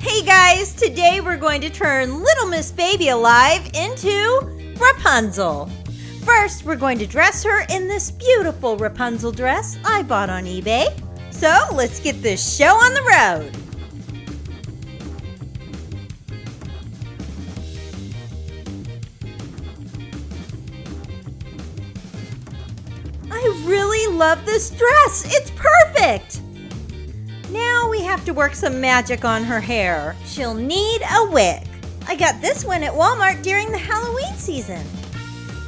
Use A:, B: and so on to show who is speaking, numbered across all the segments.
A: Hey guys, today we're going to turn Little Miss Baby Alive into Rapunzel. First, we're going to dress her in this beautiful Rapunzel dress I bought on eBay. So let's get this show on the road. I really love this dress. It's perfect. Now we have to work some magic on her hair. She'll need a wig. I got this one at Walmart during the Halloween season.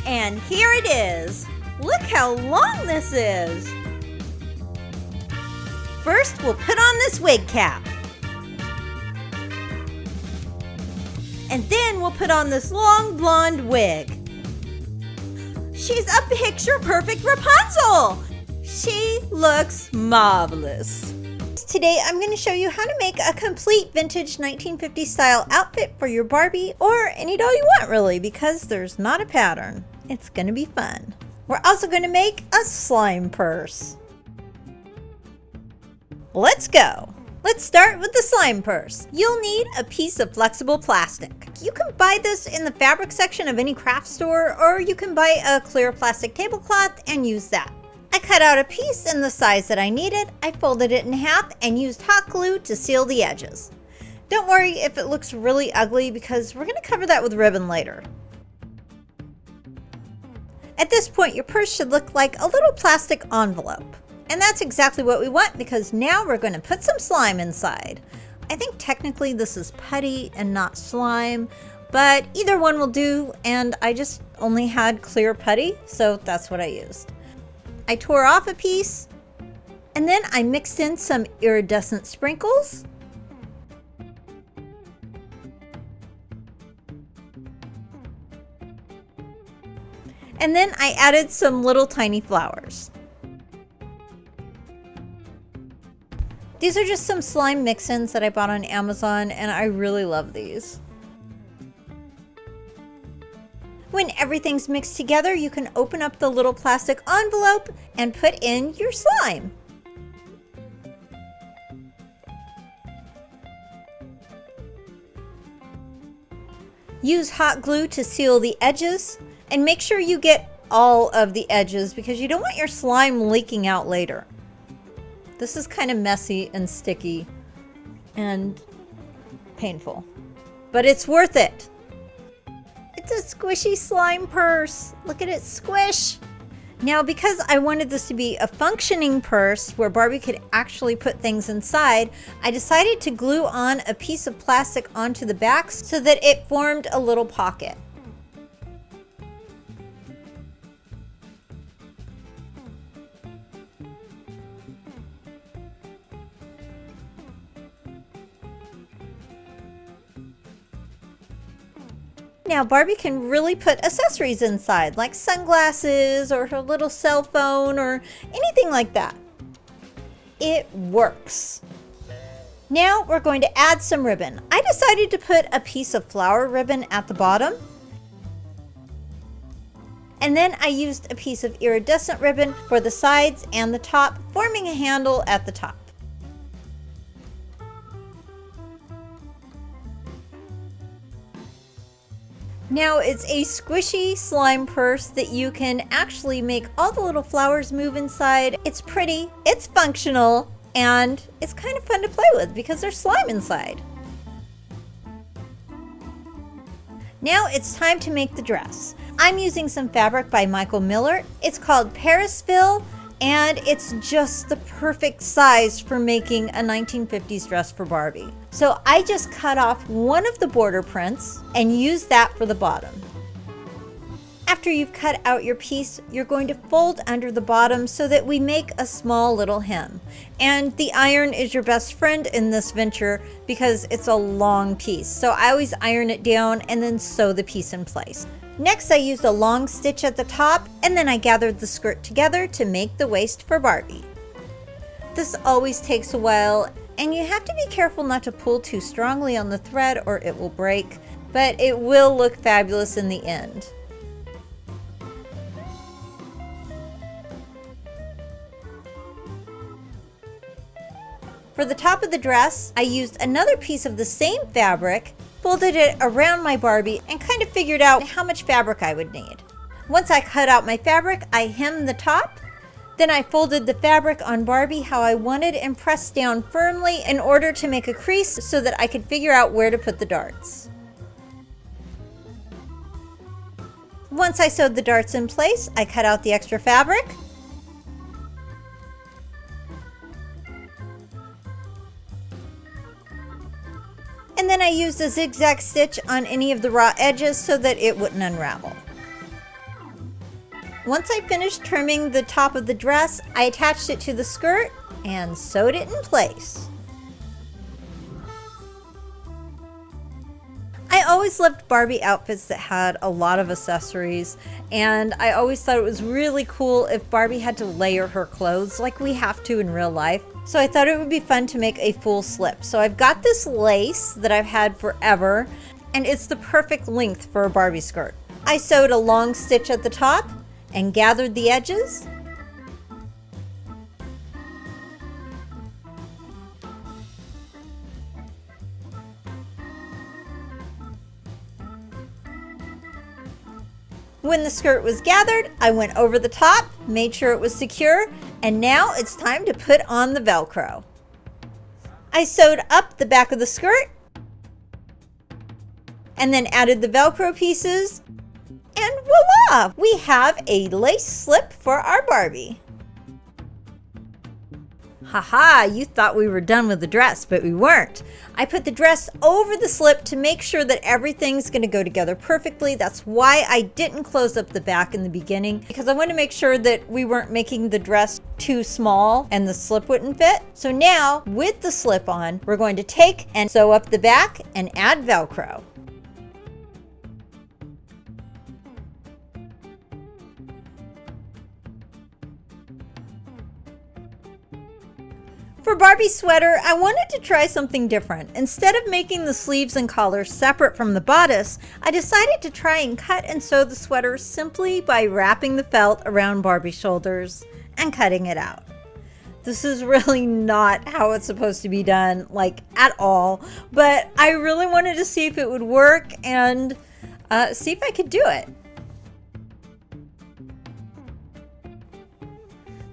A: And here it is. Look how long this is. First, we'll put on this wig cap. And then we'll put on this long blonde wig. She's a picture-perfect Rapunzel. She looks marvelous. Today, I'm going to show you how to make a complete vintage 1950s style outfit for your Barbie or any doll you want, really, because there's not a pattern. It's going to be fun. We're also going to make a slime purse. Let's go. Let's start with the slime purse. You'll need a piece of flexible plastic. You can buy this in the fabric section of any craft store, or you can buy a clear plastic tablecloth and use that. I cut out a piece in the size that I needed. I folded it in half and used hot glue to seal the edges. Don't worry if it looks really ugly because we're going to cover that with ribbon later. At this point, your purse should look like a little plastic envelope. And that's exactly what we want because now we're going to put some slime inside. I think technically this is putty and not slime, but either one will do, and I just only had clear putty, so that's what I used. I tore off a piece, and then I mixed in some iridescent sprinkles. And then I added some little tiny flowers. These are just some slime mix-ins that I bought on Amazon, and I really love these. When everything's mixed together, you can open up the little plastic envelope and put in your slime. Use hot glue to seal the edges, and make sure you get all of the edges because you don't want your slime leaking out later. This is kind of messy and sticky and painful, but it's worth it. It's a squishy slime purse. Look at it squish. Now, because I wanted this to be a functioning purse where Barbie could actually put things inside, I decided to glue on a piece of plastic onto the back so that it formed a little pocket. Now Barbie can really put accessories inside, like sunglasses or her little cell phone or anything like that. It works. Now we're going to add some ribbon. I decided to put a piece of flower ribbon at the bottom. And then I used a piece of iridescent ribbon for the sides and the top, forming a handle at the top. Now it's a squishy slime purse that you can actually make all the little flowers move inside. It's pretty, it's functional, and it's kind of fun to play with because there's slime inside. Now it's time to make the dress. I'm using some fabric by Michael Miller. It's called Parisville, and it's just the perfect size for making a 1950s dress for Barbie. So I just cut off one of the border prints and used that for the bottom. After you've cut out your piece, you're going to fold under the bottom so that we make a small little hem. And the iron is your best friend in this venture because it's a long piece. So I always iron it down and then sew the piece in place. Next, I used a long stitch at the top, and then I gathered the skirt together to make the waist for Barbie. This always takes a while, and you have to be careful not to pull too strongly on the thread or it will break, but it will look fabulous in the end. For the top of the dress, I used another piece of the same fabric, folded it around my Barbie, and kind of figured out how much fabric I would need. Once I cut out my fabric, I hemmed the top. Then I folded the fabric on Barbie how I wanted and pressed down firmly in order to make a crease so that I could figure out where to put the darts. Once I sewed the darts in place, I cut out the extra fabric. And then I used a zigzag stitch on any of the raw edges so that it wouldn't unravel. Once I finished trimming the top of the dress, I attached it to the skirt and sewed it in place. I always loved Barbie outfits that had a lot of accessories, and I always thought it was really cool if Barbie had to layer her clothes like we have to in real life. So I thought it would be fun to make a full slip. So I've got this lace that I've had forever, and it's the perfect length for a Barbie skirt. I sewed a long stitch at the top and gathered the edges. When the skirt was gathered, I went over the top, made sure it was secure, and now it's time to put on the Velcro. I sewed up the back of the skirt and then added the Velcro pieces, and voila! We have a lace slip for our Barbie. Haha, you thought we were done with the dress, but we weren't. I put the dress over the slip to make sure that everything's going to go together perfectly. That's why I didn't close up the back in the beginning, because I wanted to make sure that we weren't making the dress too small and the slip wouldn't fit. So now, with the slip on, we're going to take and sew up the back and add Velcro. For Barbie's sweater, I wanted to try something different. Instead of making the sleeves and collars separate from the bodice, I decided to try and cut and sew the sweater simply by wrapping the felt around Barbie's shoulders and cutting it out. This is really not how it's supposed to be done, like at all, but I really wanted to see if it would work and see if I could do it.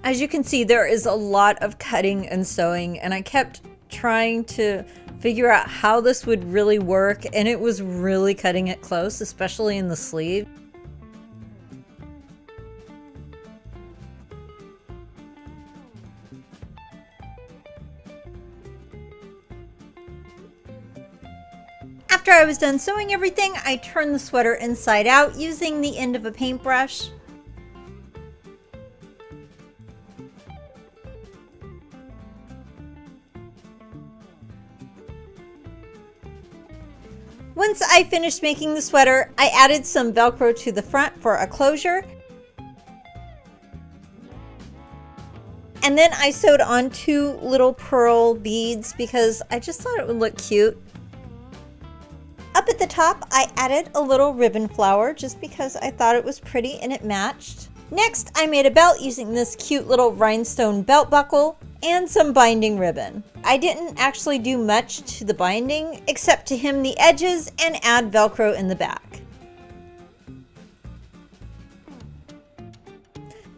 A: As you can see, there is a lot of cutting and sewing, and I kept trying to figure out how this would really work, and it was really cutting it close, especially in the sleeve. After I was done sewing everything, I turned the sweater inside out using the end of a paintbrush. Once I finished making the sweater, I added some Velcro to the front for a closure. And then I sewed on 2 little pearl beads because I just thought it would look cute. Up at the top, I added a little ribbon flower just because I thought it was pretty and it matched. Next, I made a belt using this cute little rhinestone belt buckle and some binding ribbon. I didn't actually do much to the binding except to hem the edges and add Velcro in the back.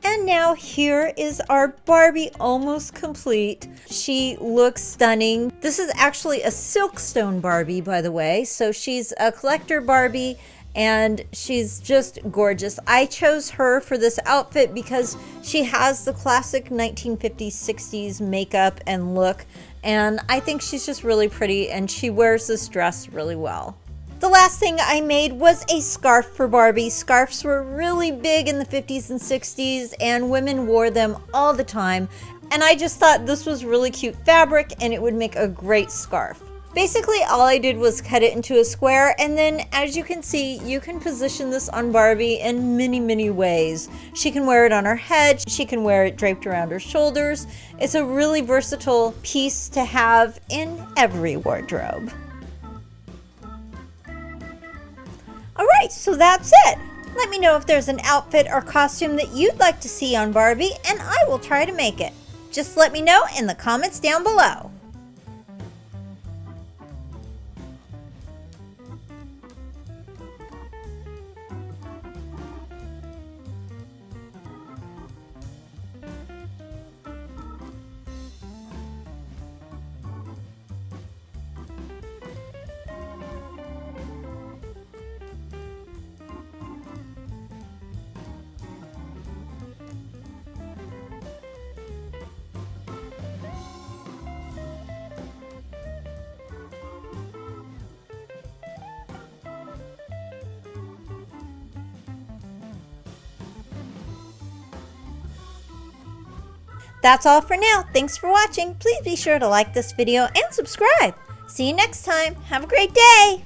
A: And now here is our Barbie almost complete. She looks stunning. This is actually a Silkstone Barbie, by the way. So she's a collector Barbie and she's just gorgeous. I chose her for this outfit because she has the classic 1950s, 60s makeup and look, and I think she's just really pretty and she wears this dress really well. The last thing I made was a scarf for Barbie. Scarves were really big in the 50s and 60s and women wore them all the time, and I just thought this was really cute fabric and it would make a great scarf. Basically, all I did was cut it into a square, and then as you can see, you can position this on Barbie in many ways. She can wear it on her head, she can wear it draped around her shoulders. It's a really versatile piece to have in every wardrobe. Alright, so that's it. Let me know if there's an outfit or costume that you'd like to see on Barbie, and I will try to make it. Just let me know in the comments down below. That's all for now. Thanks for watching. Please be sure to like this video and subscribe. See you next time. Have a great day.